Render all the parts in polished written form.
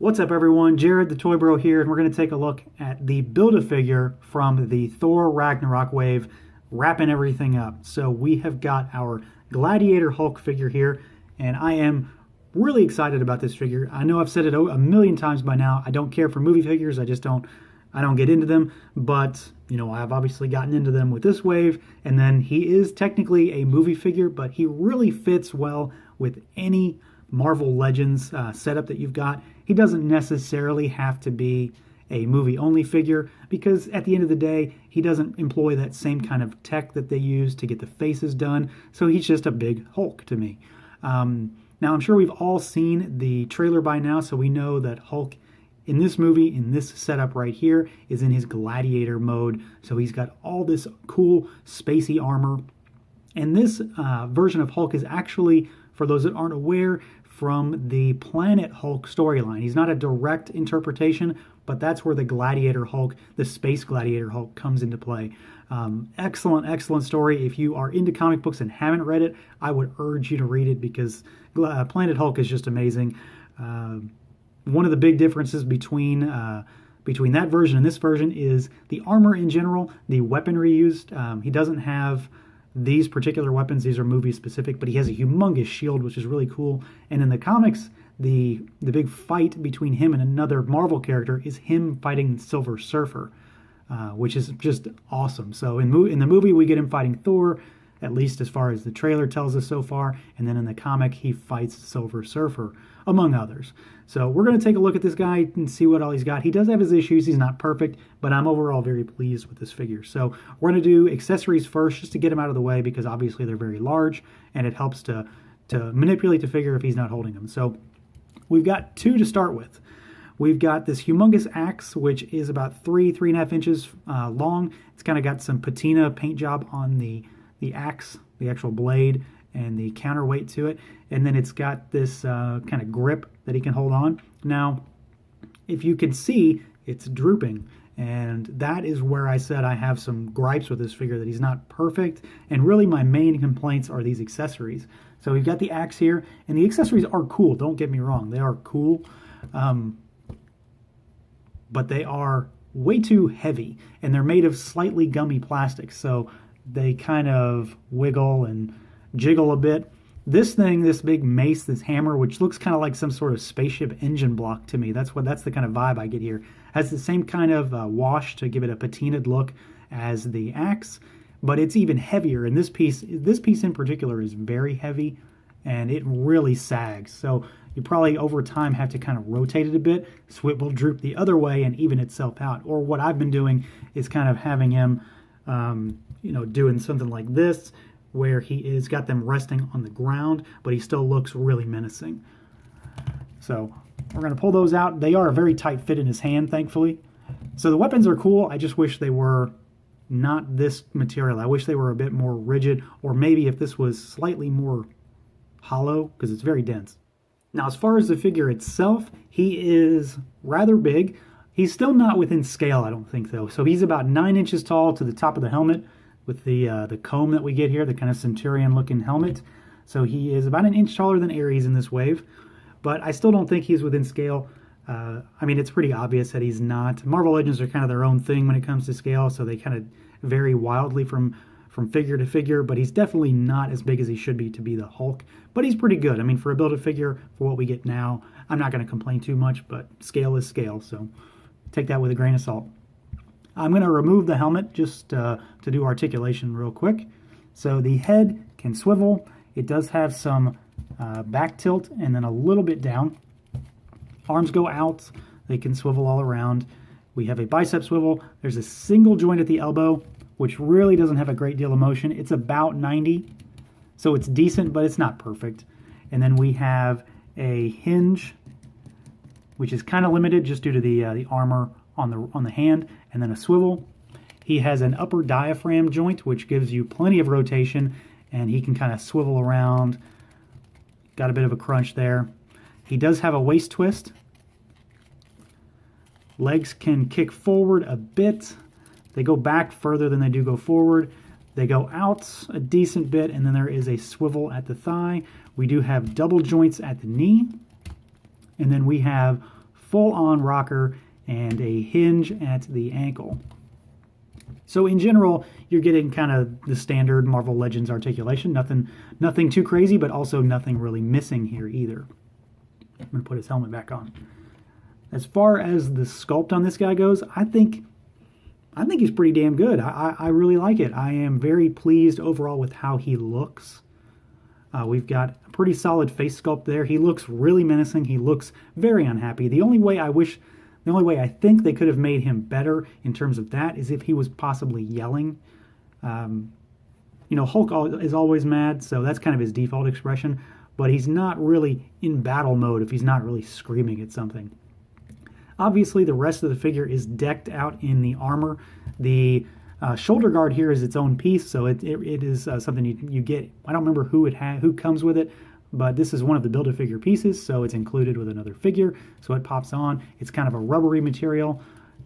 What's up everyone, Jared the Toy Bro here, and we're going to take a look at the Build-A-Figure from the Thor Ragnarok wave, wrapping everything up. So we have got our Gladiator Hulk figure here, and I am really excited about this figure. I know I've said it a million times by now. I don't care for movie figures, I don't get into them, but you know, I've obviously gotten into them with this wave, and then he is technically a movie figure, but he really fits well with any Marvel Legends setup that you've got. He doesn't necessarily have to be a movie-only figure because at the end of the day, he doesn't employ that same kind of tech that they use to get the faces done, so he's just a big Hulk to me. Now, I'm sure we've all seen the trailer by now, so we know that Hulk in this movie, in this setup right here, is in his Gladiator mode, so he's got all this cool spacey armor. And this version of Hulk is actually, for those that aren't aware, from the Planet Hulk storyline. He's not a direct interpretation, but that's where the Gladiator Hulk, the Space Gladiator Hulk, comes into play. Excellent story. If you are into comic books and haven't read it, I would urge you to read it because Planet Hulk is just amazing. One of the big differences between that version and this version is the armor in general, the weaponry used. He doesn't have these particular weapons. These are movie specific, but he has a humongous shield, which is really cool. And in the comics, the big fight between him and another Marvel character is him fighting Silver Surfer, which is just awesome. So in the movie, we get him fighting Thor, at least as far as the trailer tells us so far. And then in the comic, he fights Silver Surfer, among others. So we're going to take a look at this guy and see what all he's got. He does have his issues. He's not perfect, but I'm overall very pleased with this figure. So we're going to do accessories first just to get him out of the way because obviously they're very large and it helps to manipulate the figure if he's not holding them. So we've got two to start with. We've got this humongous axe, which is about 3.5 inches long. It's kind of got some patina paint job on the axe, the actual blade, and the counterweight to it. And then it's got this kind of grip that he can hold on. Now, if you can see, it's drooping. And that is where I said I have some gripes with this figure, that he's not perfect. And really my main complaints are these accessories. So we've got the axe here, and the accessories are cool, don't get me wrong. They are cool, but they are way too heavy. And they're made of slightly gummy plastic, so they kind of wiggle and jiggle a bit. This thing, this big mace, this hammer, which looks kind of like some sort of spaceship engine block to me. That's the kind of vibe I get here. Has the same kind of wash to give it a patinaed look as the axe, but it's even heavier. And this piece in particular is very heavy, and it really sags. So you probably over time have to kind of rotate it a bit so it will droop the other way and even itself out. Or what I've been doing is kind of having him, doing something like this, where he is got them resting on the ground, but he still looks really menacing. So we're going to pull those out. They are a very tight fit in his hand, thankfully. So the weapons are cool. I just wish they were not this material. I wish they were a bit more rigid, or maybe if this was slightly more hollow, because it's very dense. Now, as far as the figure itself, he is rather big. He's still not within scale, I don't think, though. So he's about 9 inches tall to the top of the helmet, with the comb that we get here, the kind of Centurion-looking helmet. So he is about 1 inch taller than Ares in this wave, but I still don't think he's within scale. It's pretty obvious that he's not. Marvel Legends are kind of their own thing when it comes to scale, so they kind of vary wildly from figure to figure, but he's definitely not as big as he should be to be the Hulk, but he's pretty good. I mean, for a Build-A-Figure, for what we get now, I'm not going to complain too much, but scale is scale, so take that with a grain of salt. I'm going to remove the helmet just to do articulation real quick. So the head can swivel. It does have some back tilt and then a little bit down. Arms go out. They can swivel all around. We have a bicep swivel. There's a single joint at the elbow, which really doesn't have a great deal of motion. It's about 90, so it's decent, but it's not perfect. And then we have a hinge, which is kind of limited just due to the armor on the hand, and then a swivel. He has an upper diaphragm joint, which gives you plenty of rotation, and he can kind of swivel around. Got a bit of a crunch there. He does have a waist twist. Legs can kick forward a bit. They go back further than they do go forward. They go out a decent bit, and then there is a swivel at the thigh. We do have double joints at the knee, and then we have full-on rocker and a hinge at the ankle. So in general, you're getting kind of the standard Marvel Legends articulation. Nothing too crazy, but also nothing really missing here either. I'm going to put his helmet back on. As far as the sculpt on this guy goes, I think he's pretty damn good. I really like it. I am very pleased overall with how he looks. We've got a pretty solid face sculpt there. He looks really menacing. He looks very unhappy. The only way I think they could have made him better in terms of that is if he was possibly yelling. Hulk is always mad, so that's kind of his default expression, but he's not really in battle mode if he's not really screaming at something. Obviously, the rest of the figure is decked out in the armor. The shoulder guard here is its own piece, so it is something you get. I don't remember who comes with it, but this is one of the Build-A-Figure pieces, so it's included with another figure, so it pops on. It's kind of a rubbery material,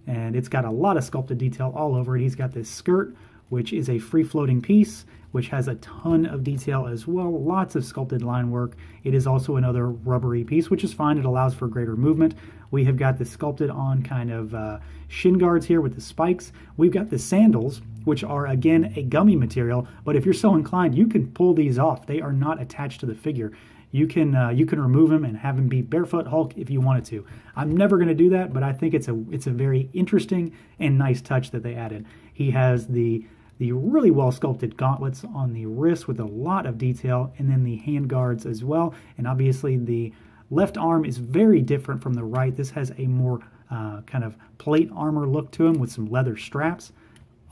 and it's got a lot of sculpted detail all over it. He's got this skirt, which is a free-floating piece, which has a ton of detail as well, lots of sculpted line work. It is also another rubbery piece, which is fine. It allows for greater movement. We have got the sculpted on kind of shin guards here with the spikes. We've got the sandals, which are, again, a gummy material, but if you're so inclined, you can pull these off. They are not attached to the figure. You can remove them and have him be barefoot Hulk if you wanted to. I'm never going to do that, but I think it's a very interesting and nice touch that they added. He has the really well sculpted gauntlets on the wrist with a lot of detail, and then the hand guards as well. And obviously the left arm is very different from the right. This has a more kind of plate armor look to him with some leather straps.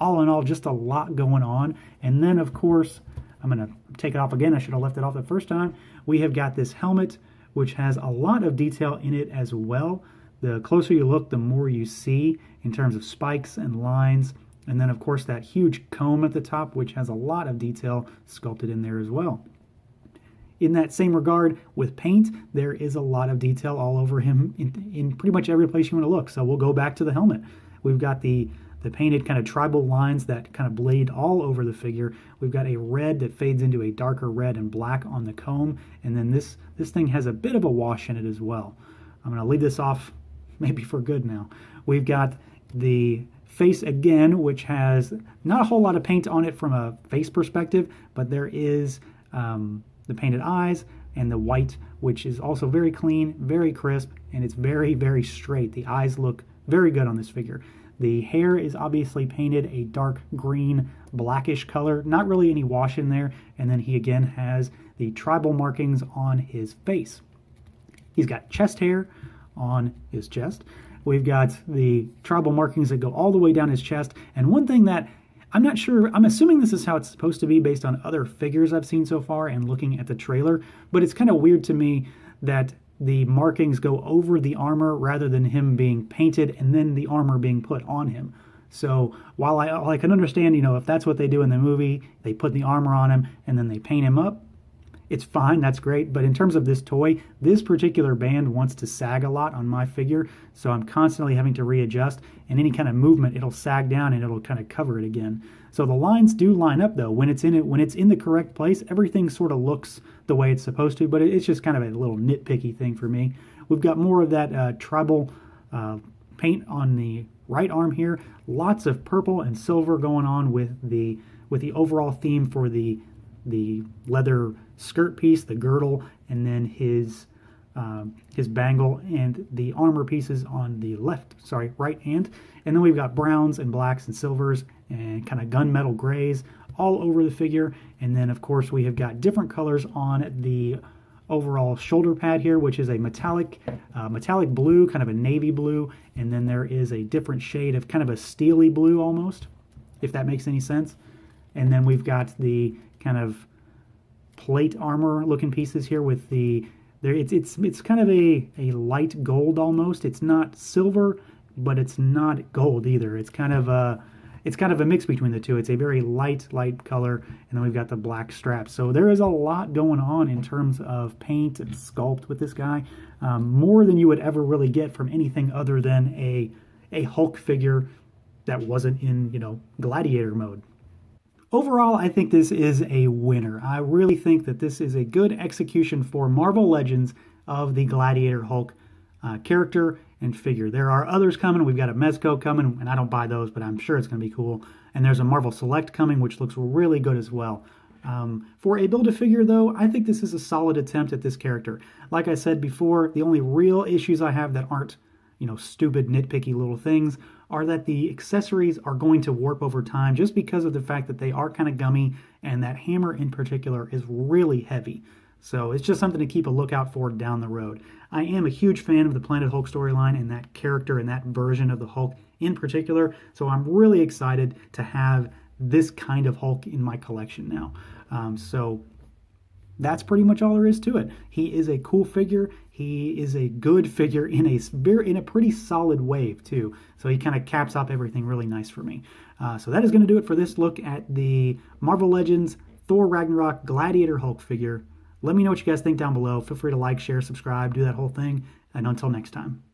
All in all, just a lot going on. And then, of course, I'm going to take it off again. I should have left it off the first time. We have got this helmet, which has a lot of detail in it as well. The closer you look, the more you see in terms of spikes and lines. And then, of course, that huge comb at the top, which has a lot of detail sculpted in there as well. In that same regard, with paint, there is a lot of detail all over him in pretty much every place you want to look. So we'll go back to the helmet. We've got the painted kind of tribal lines that kind of bleed all over the figure. We've got a red that fades into a darker red and black on the comb. And then this thing has a bit of a wash in it as well. I'm going to leave this off maybe for good now. We've got the face again, which has not a whole lot of paint on it from a face perspective, but there is the painted eyes and the white, which is also very clean, very crisp, and it's very, very straight. The eyes look very good on this figure. The hair is obviously painted a dark green, blackish color, not really any wash in there, and then he again has the tribal markings on his face. He's got chest hair on his chest. We've got the tribal markings that go all the way down his chest, and one thing that I'm not sure, I'm assuming this is how it's supposed to be based on other figures I've seen so far and looking at the trailer, but it's kind of weird to me that the markings go over the armor rather than him being painted and then the armor being put on him. So while I can understand, if that's what they do in the movie, they put the armor on him and then they paint him up, it's fine, that's great. But in terms of this toy, this particular band wants to sag a lot on my figure, so I'm constantly having to readjust, and any kind of movement, it'll sag down and it'll kind of cover it again. So the lines do line up though. When it's in the correct place, everything sort of looks the way it's supposed to, but it's just kind of a little nitpicky thing for me. We've got more of that tribal paint on the right arm here. Lots of purple and silver going on with the overall theme for the leather skirt piece, the girdle, and then his bangle and the armor pieces on the right hand. And then we've got browns and blacks and silvers and kind of gunmetal grays all over the figure. And then, of course, we have got different colors on the overall shoulder pad here, which is a metallic blue, kind of a navy blue. And then there is a different shade of kind of a steely blue almost, if that makes any sense. And then we've got the kind of plate armor looking pieces here with it's kind of a light gold almost. It's not silver, but it's not gold either. It's kind of a mix between the two. It's a very light color, and then we've got the black straps. So there is a lot going on in terms of paint and sculpt with this guy, more than you would ever really get from anything other than a Hulk figure that wasn't in gladiator mode. Overall, I think this is a winner. I really think that this is a good execution for Marvel Legends of the Gladiator Hulk. character and figure. There are others coming. We've got a Mezco coming, and I don't buy those, but I'm sure it's going to be cool. And there's a Marvel Select coming, which looks really good as well. For a Build-A-Figure, though, I think this is a solid attempt at this character. Like I said before, the only real issues I have that aren't, stupid, nitpicky little things are that the accessories are going to warp over time just because of the fact that they are kind of gummy, and that hammer in particular is really heavy. So it's just something to keep a lookout for down the road. I am a huge fan of the Planet Hulk storyline and that character and that version of the Hulk in particular, so I'm really excited to have this kind of Hulk in my collection now. So that's pretty much all there is to it. He is a cool figure. He is a good figure in a pretty solid wave too. So he kind of caps off everything really nice for me. So that is going to do it for this look at the Marvel Legends Thor Ragnarok Gladiator Hulk figure. Let me know what you guys think down below. Feel free to like, share, subscribe, do that whole thing. And until next time.